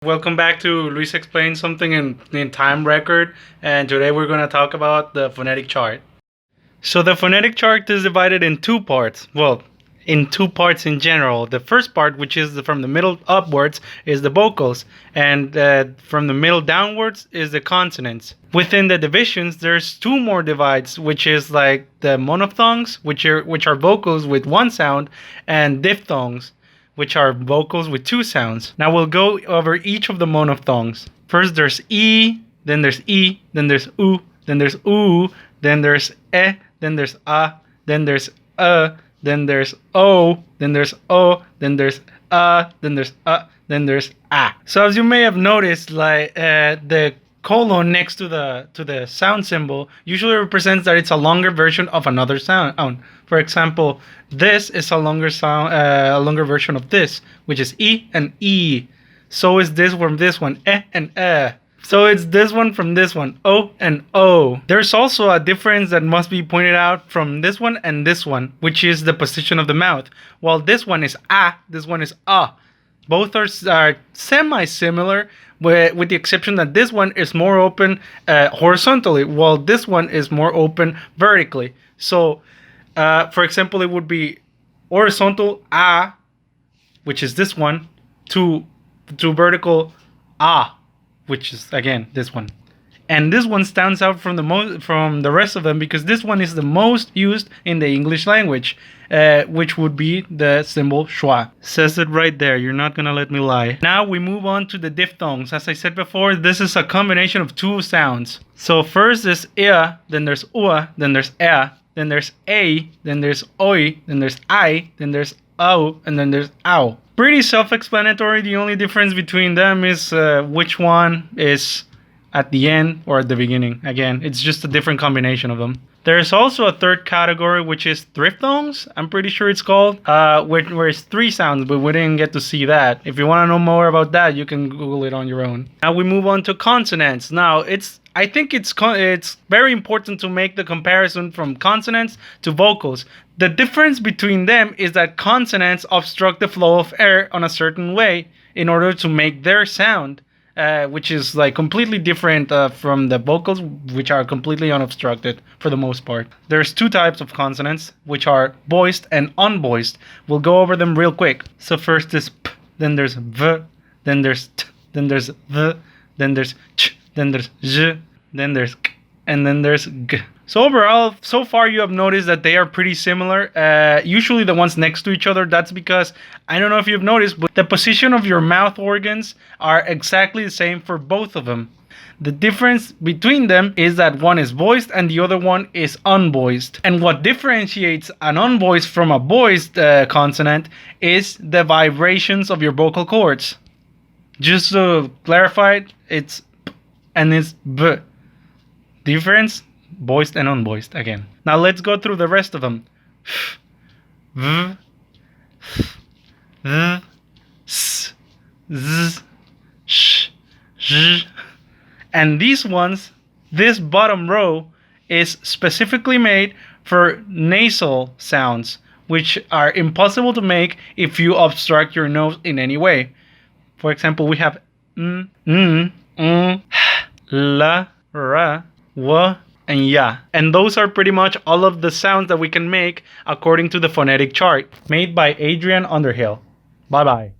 Welcome back to Luis Explains Something in Time Record, and today we're going to talk about the phonetic chart. So the phonetic chart is divided in two parts. Well, in two parts in general. The first part, which is from the middle upwards, is the vocals, and from the middle downwards is the consonants. Within the divisions, there's two more divides, which is like the monophthongs, which are vocals with one sound, and diphthongs, which are vocals with two sounds. Now we'll go over each of the monophthongs. First there's E, then there's E, then there's U, then there's U, then there's E, then there's A, then there's then there's O, then there's O, then there's then there's then there's A. So as you may have noticed, like the colon next to the sound symbol usually represents that it's a longer version of another sound. For example, this is a longer version of this, which is E and E. So is this from this one, E and E. So it's this one from this one, O and O. There's also a difference that must be pointed out from this one and this one, which is the position of the mouth. While this one is A, this one is A. Both are semi-similar, with the exception that this one is more open horizontally, while this one is more open vertically. So, for example, it would be horizontal A, which is this one, to vertical A, which is again this one. And this one stands out from the rest of them because this one is the most used in the English language, which would be the symbol schwa. Says it right there. You're not gonna let me lie. Now we move on to the diphthongs. As I said before, this is a combination of two sounds. So first is ia, then there's ua, then there's ea, then there's a, then there's oi, then there's I, then there's au, and then there's ow. Pretty self-explanatory. The only difference between them is which one is at the end or at the beginning. Again, it's just a different combination of them. There's also a third category, which is triphthongs. I'm pretty sure it's called, where it's three sounds, but we didn't get to see that. If you want to know more about that, you can Google it on your own. Now we move on to consonants. Now I think it's very important to make the comparison from consonants to vocals. The difference between them is that consonants obstruct the flow of air on a certain way in order to make their sound. Which is like completely different from the vocals, which are completely unobstructed for the most part. There's two types of consonants, which are voiced and unvoiced. We'll go over them real quick. So first is p, then there's v, then there's t, then there's v, then there's ch, then there's j, then there's k, and then there's g. So overall, so far you have noticed that they are pretty similar. Usually the ones next to each other, that's because, I don't know if you've noticed, but the position of your mouth organs are exactly the same for both of them. The difference between them is that one is voiced and the other one is unvoiced. And what differentiates an unvoiced from a voiced consonant is the vibrations of your vocal cords. Just to clarify, it's p and it's b. Difference? Voiced and unvoiced again. Now let's go through the rest of them. V, th, s, z, sh, zh. And these ones, this bottom row is specifically made for nasal sounds, which are impossible to make if you obstruct your nose in any way. For example, we have la, ra, wa, and ya. And those are pretty much all of the sounds that we can make according to the phonetic chart made by Adrian Underhill. Bye bye.